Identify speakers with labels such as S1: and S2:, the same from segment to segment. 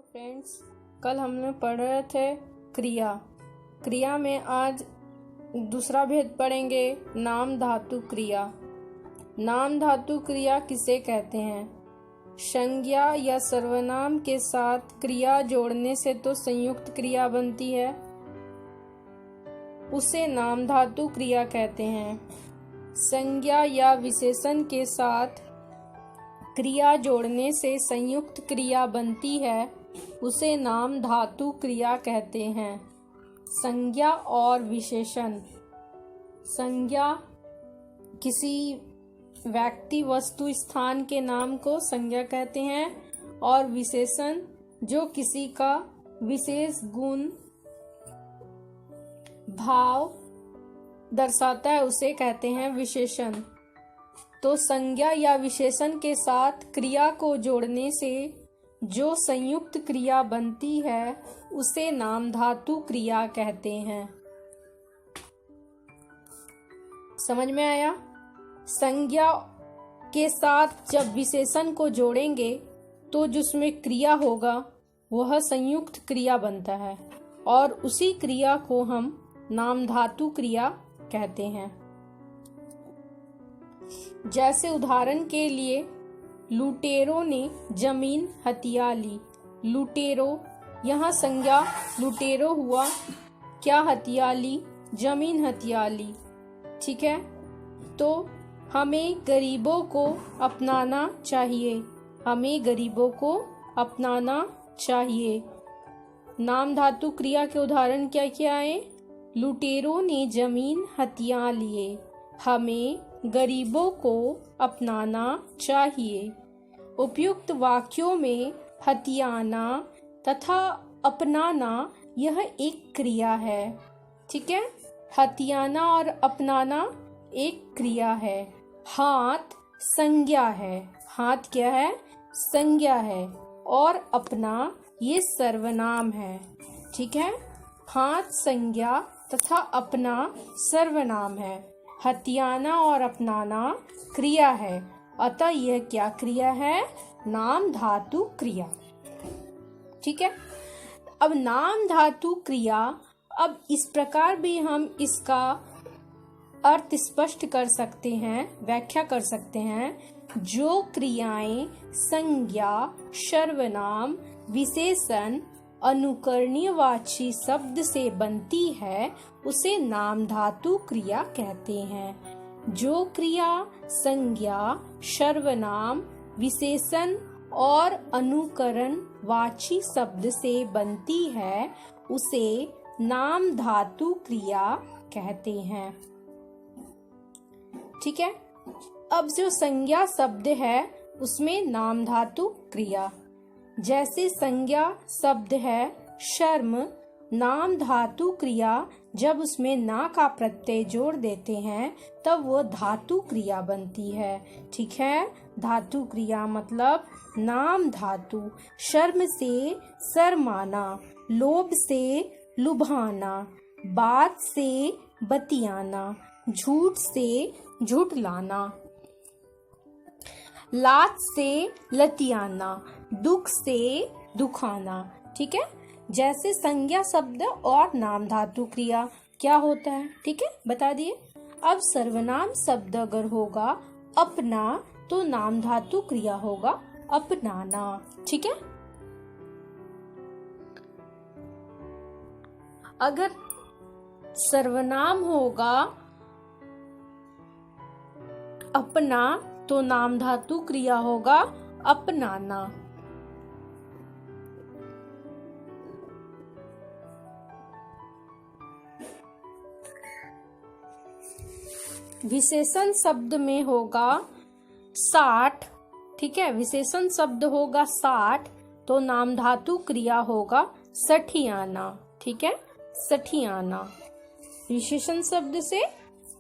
S1: Friends, कल हमने पढ़ रहे थे क्रिया में आज दूसरा भेद पढ़ेंगे, नाम धातु क्रिया। नाम धातु क्रिया किसे कहते हैं? संज्ञा या सर्वनाम के साथ क्रिया जोड़ने से तो संयुक्त क्रिया बनती है, उसे नाम धातु क्रिया कहते हैं। संज्ञा या विशेषण के साथ क्रिया जोड़ने से संयुक्त क्रिया बनती है, उसे नाम धातु क्रिया कहते हैं। संज्ञा और विशेषण। संज्ञा किसी व्यक्ति, वस्तु, स्थान के नाम को संज्ञा कहते हैं और विशेषण जो किसी का विशेष गुण, भाव दर्शाता है उसे कहते हैं विशेषण। तो संज्ञा या विशेषण के साथ क्रिया को जोड़ने से जो संयुक्त क्रिया बनती है उसे नाम धातु क्रिया कहते हैं। समझ में आया? संज्ञा के साथ जब विशेषण को जोड़ेंगे तो जिसमें क्रिया होगा वह संयुक्त क्रिया बनता है और उसी क्रिया को हम नाम धातु क्रिया कहते हैं। जैसे उदाहरण के लिए, लुटेरों ने जमीन हथिया ली। लुटेरो, यहाँ संज्ञा लुटेरो हुआ, क्या हथिया ली? जमीन हथिया ली। ठीक है, तो हमें गरीबों को अपनाना चाहिए। हमें गरीबों को अपनाना चाहिए। नाम धातु क्रिया के उदाहरण क्या क्या है? लुटेरों ने जमीन हथिया लिए। हमें गरीबों को अपनाना चाहिए। उपयुक्त वाक्यों में हथियाना तथा अपनाना यह एक क्रिया है। ठीक है, हथियाना और अपनाना एक क्रिया है। हाथ संज्ञा है। हाथ क्या है? संज्ञा है। और अपना ये सर्वनाम है। ठीक है, हाथ संज्ञा तथा अपना सर्वनाम है। हथियाना और अपनाना क्रिया है, अतः यह क्या क्रिया है? नाम धातु क्रिया। ठीक है, अब नाम धातु क्रिया, अब इस प्रकार भी हम इसका अर्थ स्पष्ट कर सकते हैं, व्याख्या कर सकते हैं। जो क्रियाएं संज्ञा, सर्वनाम, विशेषण, अनुकरणीयवाची शब्द से बनती है उसे नाम धातु क्रिया कहते हैं। जो क्रिया संज्ञा, सर्वनाम, विशेषण और अनुकरण वाची शब्द से बनती है उसे नाम धातु क्रिया कहते हैं। ठीक है, अब जो संज्ञा शब्द है उसमें नाम धातु क्रिया, जैसे संज्ञा शब्द है शर्म, नाम धातु क्रिया जब उसमें ना का प्रत्यय जोड़ देते हैं तब वो धातु क्रिया बनती है। ठीक है, धातु क्रिया मतलब नाम धातु। शर्म से शर्माना, लोभ से लुभाना, बात से बतियाना, झूठ से झुठलाना, लात से लतियाना, दुख से दुखाना। ठीक है, जैसे संज्ञा शब्द और नाम धातु क्रिया क्या होता है, ठीक है, बता दिए। अब सर्वनाम शब्द अगर होगा अपना तो नाम धातु क्रिया होगा अपनाना। ठीक है, अगर सर्वनाम होगा अपना तो नाम धातु क्रिया होगा अपनाना। विशेषण शब्द में होगा 60। ठीक है, विशेषण शब्द होगा 60 तो नाम धातु क्रिया होगा सठियाना। ठीक है, सठियाना विशेषण शब्द से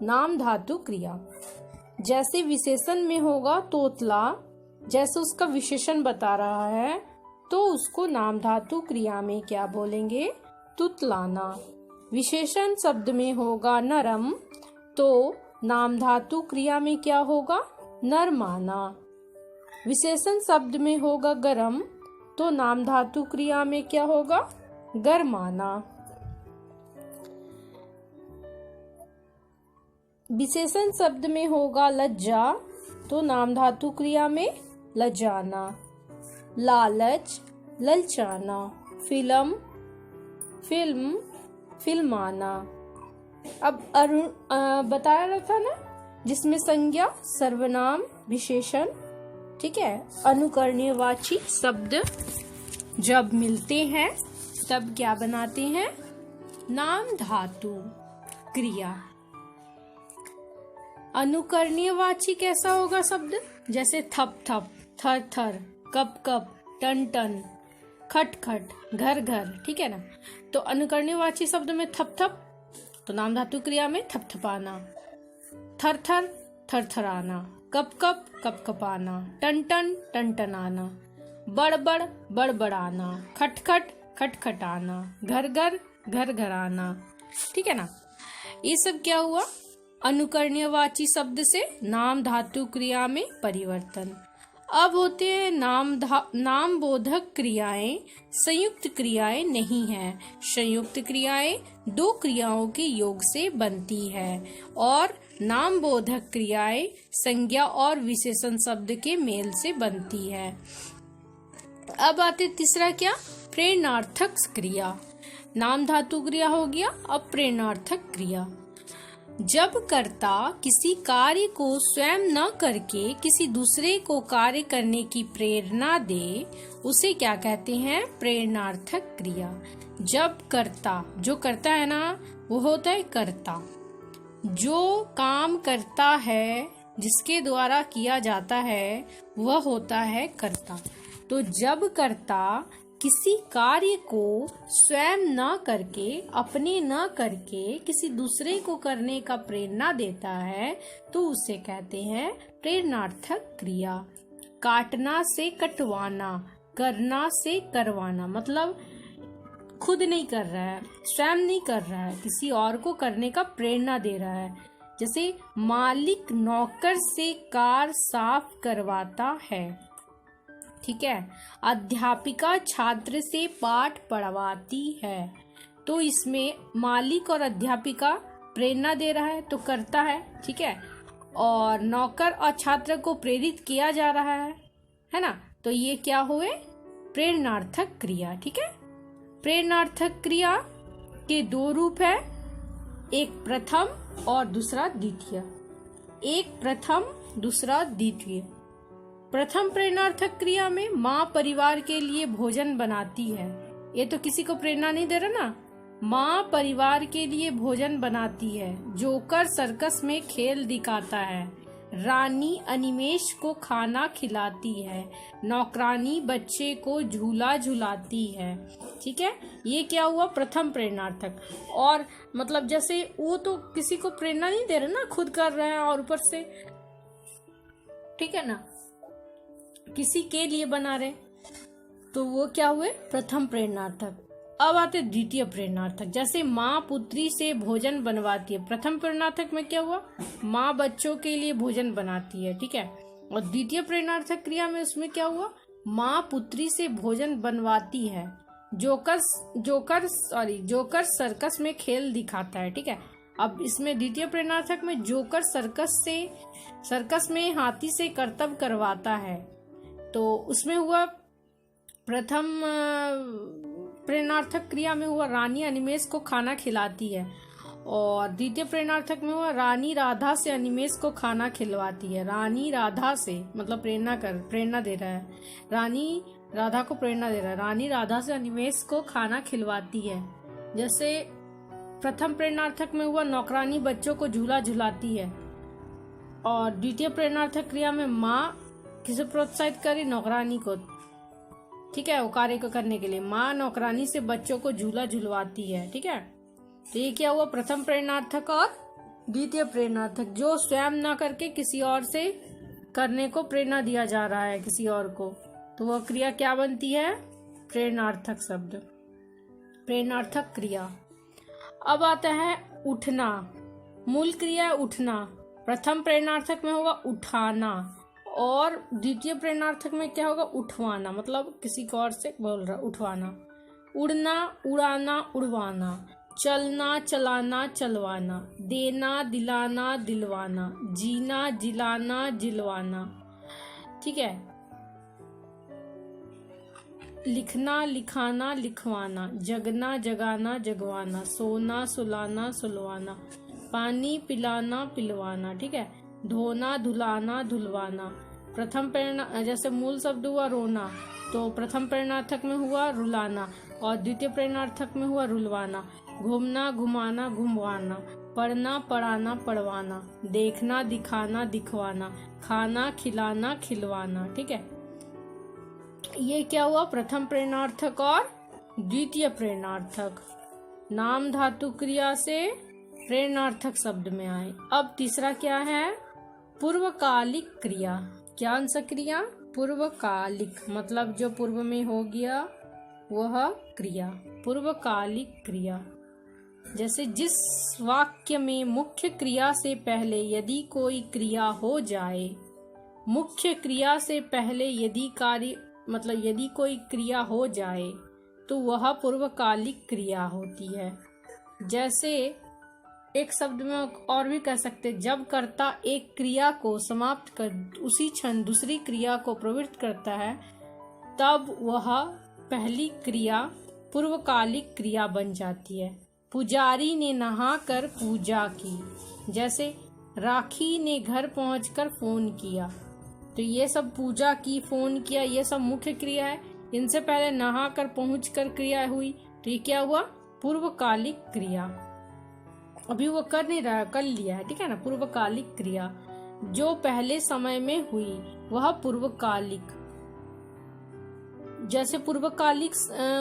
S1: नाम धातु क्रिया। जैसे विशेषण में होगा तोतला, जैसे उसका विशेषण बता रहा है तो उसको नाम धातु क्रिया में क्या बोलेंगे? तुतलाना। विशेषण शब्द में होगा नरम तो नाम धातु क्रिया में क्या होगा? नरमाना। विशेषण शब्द में होगा गरम तो नाम धातु क्रिया में क्या होगा? गरमाना। विशेषण शब्द में होगा लज्जा, तो नाम धातु क्रिया में लजाना। लालच, ललचाना। Film, film, फिल्माना। अब बताया रहा था ना, जिसमें संज्ञा, सर्वनाम, विशेषण, ठीक है, अनुकरणीयवाची शब्द जब मिलते हैं तब क्या बनाते हैं? नाम धातु क्रिया। अनुकरणीयवाची कैसा होगा शब्द? जैसे थप थप, थर थर, कप कप, टन टन, खट खट, घर घर, ठीक है ना। तो अनुकरणीयवाची शब्द में थप थप, तो नाम धातु क्रिया में थपथपाना। थर थर, थरथराना। कप कप, कपकपाना। टन टन, टनटनाना। बड़ बड़, बड़बड़ाना। खट खट, खटखटाना। घर घर, घर घराना, ठीक है ना। ये सब क्या हुआ? अनुकरणीयवाची शब्द से नाम धातु क्रिया में परिवर्तन। अब होते हैं नाम बोधक क्रियाएं। संयुक्त क्रियाएं नहीं है। संयुक्त क्रियाएं दो क्रियाओं के योग से बनती है और नाम बोधक क्रियाएं संज्ञा और विशेषण शब्द के मेल से बनती है। अब आते तीसरा क्या? प्रेरणार्थक क्रिया। नाम धातु क्रिया हो गया, अब प्रेरणार्थक क्रिया। जब कर्ता किसी कार्य को स्वयं न करके किसी दूसरे को कार्य करने की प्रेरणा दे, उसे क्या कहते हैं? प्रेरणार्थक क्रिया। जब कर्ता, जो करता है ना, वो होता है कर्ता। जो काम करता है, जिसके द्वारा किया जाता है, वह होता है कर्ता। तो जब कर्ता किसी कार्य को स्वयं न करके, अपने न करके किसी दूसरे को करने का प्रेरणा देता है, तो उसे कहते हैं प्रेरणार्थक क्रिया। काटना से कटवाना, करना से करवाना, मतलब खुद नहीं कर रहा है, स्वयं नहीं कर रहा है, किसी और को करने का प्रेरणा दे रहा है। जैसे मालिक नौकर से कार साफ करवाता है, ठीक है। अध्यापिका छात्र से पाठ पढ़वाती है, तो इसमें मालिक और अध्यापिका प्रेरणा दे रहा है, तो करता है, ठीक है। और नौकर और छात्र को प्रेरित किया जा रहा है ना। तो ये क्या हुए? प्रेरणार्थक क्रिया, ठीक है। प्रेरणार्थक क्रिया के दो रूप है, एक प्रथम और दूसरा द्वितीय। एक प्रथम, दूसरा द्वितीय। प्रथम प्रेरणार्थक क्रिया में माँ परिवार के लिए भोजन बनाती है। ये तो किसी को प्रेरणा नहीं दे रहा ना, माँ परिवार के लिए भोजन बनाती है। जोकर सर्कस में खेल दिखाता है। रानी अनिमेष को खाना खिलाती है। नौकरानी बच्चे को झूला झुलाती है, ठीक है। ये क्या हुआ? प्रथम प्रेरणार्थक। और मतलब जैसे वो तो किसी को प्रेरणा नहीं दे रहे ना, खुद कर रहे हैं और ऊपर से, ठीक है ना, किसी के लिए बना रहे, तो वो क्या हुए? प्रथम प्रेरणार्थक। अब आते द्वितीय प्रेरणार्थक। जैसे माँ पुत्री से भोजन बनवाती है। प्रथम प्रेरणार्थक में क्या हुआ? माँ बच्चों के लिए भोजन बनाती है, ठीक है। और द्वितीय प्रेरणार्थक क्रिया में उसमें क्या हुआ? माँ पुत्री से भोजन बनवाती है। जोकर सर्कस में खेल दिखाता है, ठीक है। अब इसमें द्वितीय प्रेरणार्थक में जोकर सर्कस में हाथी से कर्तव्य करवाता है, तो उसमें हुआ प्रथम प्रेरणार्थक क्रिया में हुआ रानी अनिमेष को खाना खिलाती है। और द्वितीय प्रेरणार्थक में हुआ रानी राधा से अनिमेष को खाना खिलवाती है। रानी राधा से मतलब प्रेरणा दे रहा है, रानी राधा को प्रेरणा दे रहा है। रानी राधा से अनिमेष को खाना खिलवाती है। जैसे प्रथम प्रेरणार्थक में हुआ नौकरानी बच्चों को झूला झुलाती है। और द्वितीय प्रेरणार्थक क्रिया में माँ किसे प्रोत्साहित करे? नौकरानी को, ठीक है, वो कार्य को करने के लिए। माँ नौकरानी से बच्चों को झूला झुलवाती है, ठीक है। तो ये क्या हुआ? प्रथम प्रेरणार्थक और द्वितीय प्रेरणार्थक, जो स्वयं न करके किसी और से करने को प्रेरणा दिया जा रहा है किसी और को, तो वह क्रिया क्या बनती है? प्रेरणार्थक शब्द, प्रेरणार्थक क्रिया। अब आता है उठना। मूल क्रिया उठना। प्रथम प्रेरणार्थक में होगा उठाना और द्वितीय प्रेरणार्थक में क्या होगा? उठवाना, मतलब किसी को और से बोल रहा, उठवाना। उड़ना, उड़ाना, उड़वाना। चलना, चलाना, चलवाना। देना, दिलाना, दिलवाना। जीना, जिलाना, जिलवाना। ठीक है। लिखना, लिखाना, लिखवाना। जगना, जगाना, जगवाना। सोना, सुलाना, सुलवाना। पानी पिलाना, पिलवाना। ठीक है। धोना, धुलाना, धुलवाना। प्रथम प्रेरणा, जैसे मूल शब्द हुआ रोना, तो प्रथम प्रेरणार्थक में हुआ रुलाना और द्वितीय प्रेरणार्थक में हुआ रुलवाना। घूमना, घुमाना, घुमवाना। पढ़ना, पढ़ाना, पढ़वाना। देखना, दिखाना, दिखवाना। खाना, खिलाना, खिलवाना। ठीक है। ये क्या हुआ? प्रथम प्रेरणार्थक और द्वितीय प्रेरणार्थक नाम धातु क्रिया से प्रेरणार्थक शब्द में आए। अब तीसरा क्या है? पूर्वकालिक क्रिया। क्या सा क्रिया? पूर्वकालिक, मतलब जो पूर्व में हो गया वह क्रिया, पूर्वकालिक क्रिया। जैसे जिस वाक्य में मुख्य क्रिया से पहले यदि कोई क्रिया हो जाए, मुख्य क्रिया से पहले यदि कार्य, मतलब यदि कोई क्रिया हो जाए तो वह पूर्वकालिक क्रिया होती है। जैसे एक शब्द में और भी कह सकते, जब कर्ता एक क्रिया को समाप्त कर उसी क्षण दूसरी क्रिया को प्रवृत्त करता है, तब वह पहली क्रिया पूर्वकालिक क्रिया बन जाती है। पुजारी ने नहाकर पूजा की। जैसे राखी ने घर पहुंचकर फोन किया, तो ये सब पूजा की, फोन किया, ये सब मुख्य क्रिया है। इनसे पहले नहाकर पहुंचकर क्रिया हुई, तो ये क्या हुआ? पूर्वकालिक क्रिया। अभी वो कर नहीं रहा, कर लिया है। ठीक है ना। पूर्वकालिक क्रिया जो पहले समय में हुई वह पूर्वकालिक। जैसे पूर्वकालिक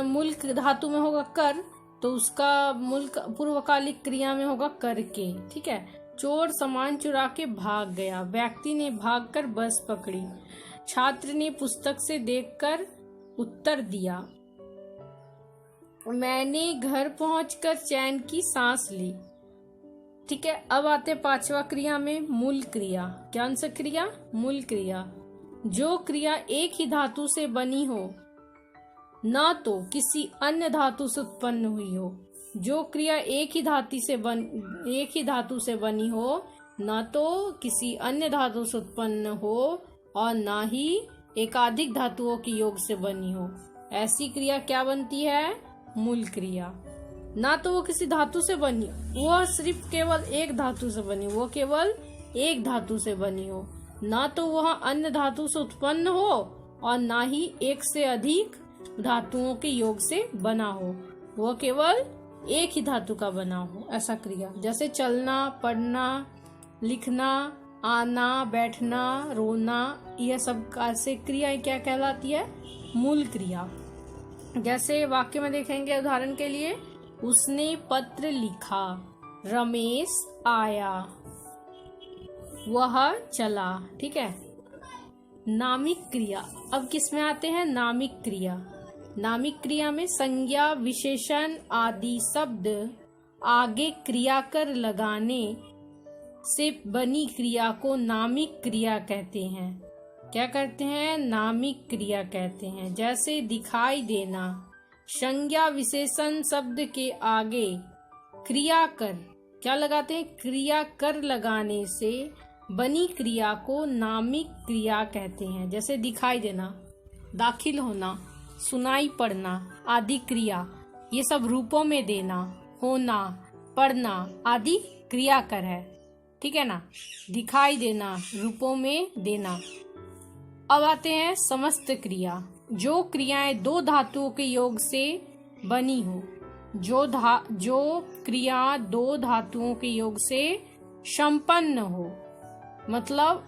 S1: मूल धातु में होगा कर, तो उसका मूल पूर्वकालिक क्रिया में होगा करके। ठीक है। चोर सामान चुरा के भाग गया। व्यक्ति ने भागकर बस पकड़ी। छात्र ने पुस्तक से देखकर उत्तर दिया। मैंने घर पहुंचकर चैन की सांस ली। ठीक है। अब आते पांचवा क्रिया में मूल क्रिया। क्या सा क्रिया? मूल क्रिया। जो क्रिया एक ही धातु से बनी हो, न तो किसी अन्य धातु से उत्पन्न हुई हो। जो क्रिया एक ही धातु से बनी हो, न तो किसी अन्य धातु से उत्पन्न हो और न ही एकाधिक धातुओं के योग से बनी हो, ऐसी क्रिया क्या बनती है? मूल क्रिया। ना तो वो किसी धातु से बनी, वो सिर्फ केवल एक धातु से बनी, वो केवल एक धातु से बनी हो। ना तो वह अन्य धातु से उत्पन्न हो और ना ही एक से अधिक धातुओं के योग से बना हो, वह केवल एक ही धातु का बना हो, ऐसा क्रिया। जैसे चलना, पढ़ना, लिखना, आना, बैठना, रोना, यह सब ऐसे क्रियाएं क्या कहलाती है? मूल क्रिया। जैसे वाक्य में देखेंगे उदाहरण के लिए, उसने पत्र लिखा, रमेश आया, वह चला। ठीक है। नामिक क्रिया। अब किस में आते हैं? नामिक क्रिया। नामिक क्रिया में संज्ञा, विशेषण आदि शब्द आगे क्रिया कर लगाने से बनी क्रिया को नामिक क्रिया कहते हैं। क्या कहते हैं? नामिक क्रिया कहते हैं। जैसे दिखाई देना, संज्ञा विशेषण शब्द के आगे क्रिया कर क्या लगाते हैं? क्रिया कर लगाने से बनी क्रिया को नामिक क्रिया कहते हैं। जैसे दिखाई देना, दाखिल होना, सुनाई पड़ना आदि क्रिया, ये सब रूपों में देना, होना, पढ़ना आदि क्रिया कर है। ठीक है ना। दिखाई देना, रूपों में देना। अब आते हैं समस्त क्रिया। जो क्रियाएं दो धातुओं के योग से बनी हो, जो क्रिया दो धातुओं के योग से संपन्न हो, मतलब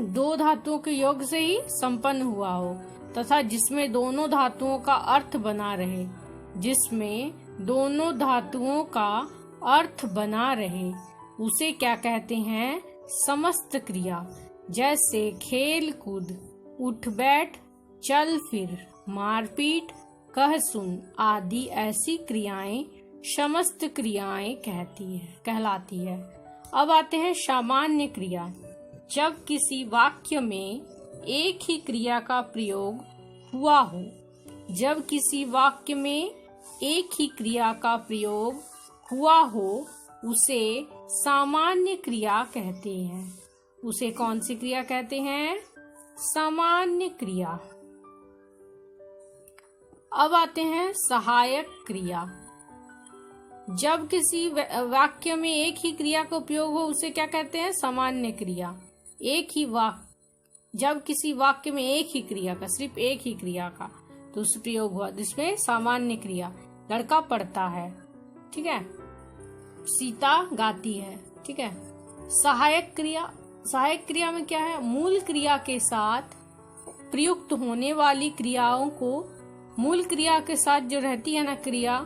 S1: दो धातुओं के योग से ही संपन्न हुआ हो, तथा जिसमें दोनों धातुओं का अर्थ बना रहे, जिसमें दोनों धातुओं का अर्थ बना रहे, उसे क्या कहते हैं? समस्त क्रिया। जैसे खेल कूद, उठ बैठ, चल फिर, मारपीट, कह सुन आदि ऐसी क्रियाएं समस्त क्रियाएं कहलाती है। अब आते हैं सामान्य क्रिया। जब किसी वाक्य में एक ही क्रिया का प्रयोग हुआ हो। जब किसी वाक्य में एक ही क्रिया का प्रयोग हुआ हो उसे सामान्य क्रिया कहते हैं। उसे कौन सी क्रिया कहते हैं? सामान्य क्रिया। अब आते हैं सहायक क्रिया। जब किसी वाक्य में एक ही क्रिया का उपयोग हो उसे क्या कहते हैं? सामान्य क्रिया। जब किसी वाक्य में एक ही क्रिया का, सिर्फ एक ही क्रिया का तो उस प्रयोग हुआ जिसमें सामान्य क्रिया। लड़का पढ़ता है, ठीक है, सीता गाती है, ठीक है। सहायक क्रिया में क्या है? मूल क्रिया के साथ प्रयुक्त होने वाली क्रियाओं को, मूल क्रिया के साथ जो रहती है ना क्रिया,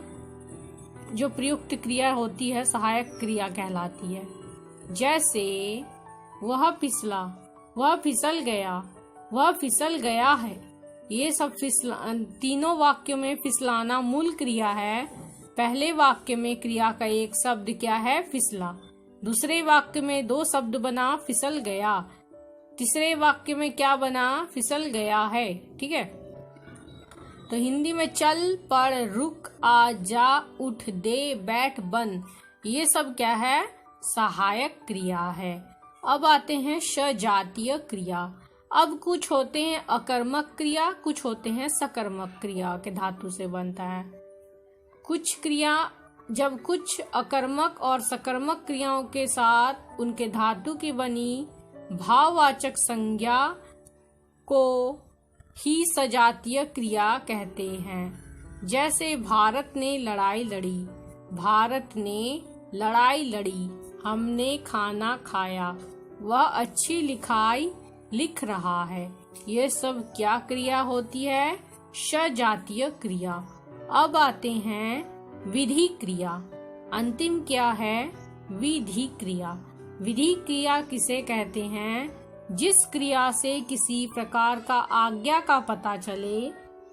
S1: जो प्रयुक्त क्रिया होती है सहायक क्रिया कहलाती है। जैसे वह फिसला, वह फिसल गया, वह फिसल गया है। ये सब तीनों वाक्यों में फिसलाना मूल क्रिया है। पहले वाक्य में क्रिया का एक शब्द क्या है? फिसला। दूसरे वाक्य में दो शब्द बना फिसल गया। तीसरे वाक्य में क्या बना? फिसल गया है, ठीक है। तो हिंदी में चल, पढ़, रुक, आ, जा, उठ, दे, बैठ, बन, ये सब क्या है? सहायक क्रिया है। अब आते हैं सजातीय क्रिया। अब कुछ होते हैं अकर्मक क्रिया, कुछ होते हैं सकर्मक क्रिया के धातु से बनता है। जब कुछ अकर्मक और सकर्मक क्रियाओं के साथ उनके धातु की बनी भाववाचक संज्ञा को ही सजातीय क्रिया कहते हैं। जैसे भारत ने लड़ाई लड़ी, भारत ने लड़ाई लड़ी, हमने खाना खाया, वह अच्छी लिखाई लिख रहा है। ये सब क्या क्रिया होती है? सजातीय क्रिया। अब आते हैं विधि क्रिया। अंतिम क्या है? विधि क्रिया। विधि क्रिया किसे कहते हैं? जिस क्रिया से किसी प्रकार का आज्ञा का पता चले,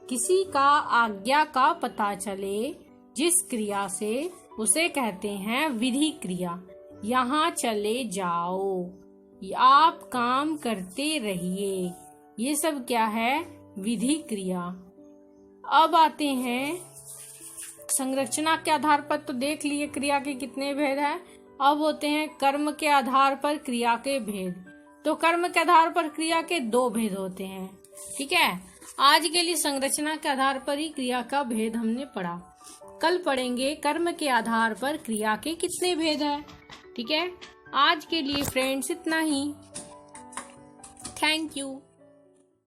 S1: किसी का आज्ञा का पता चले, जिस क्रिया से, उसे कहते हैं विधि क्रिया। यहाँ चले जाओ, आप काम करते रहिए, ये सब क्या है? विधि क्रिया। अब आते हैं संरचना के आधार पर, तो देख लिए क्रिया के कितने भेद हैं। अब होते हैं कर्म के आधार पर क्रिया के भेद। तो कर्म के आधार पर क्रिया के दो भेद होते हैं, ठीक है। आज के लिए संरचना के आधार पर ही क्रिया का भेद हमने पढ़ा। कल पढ़ेंगे कर्म के आधार पर क्रिया के कितने भेद हैं, ठीक है। आज के लिए फ्रेंड्स इतना ही। Thank you.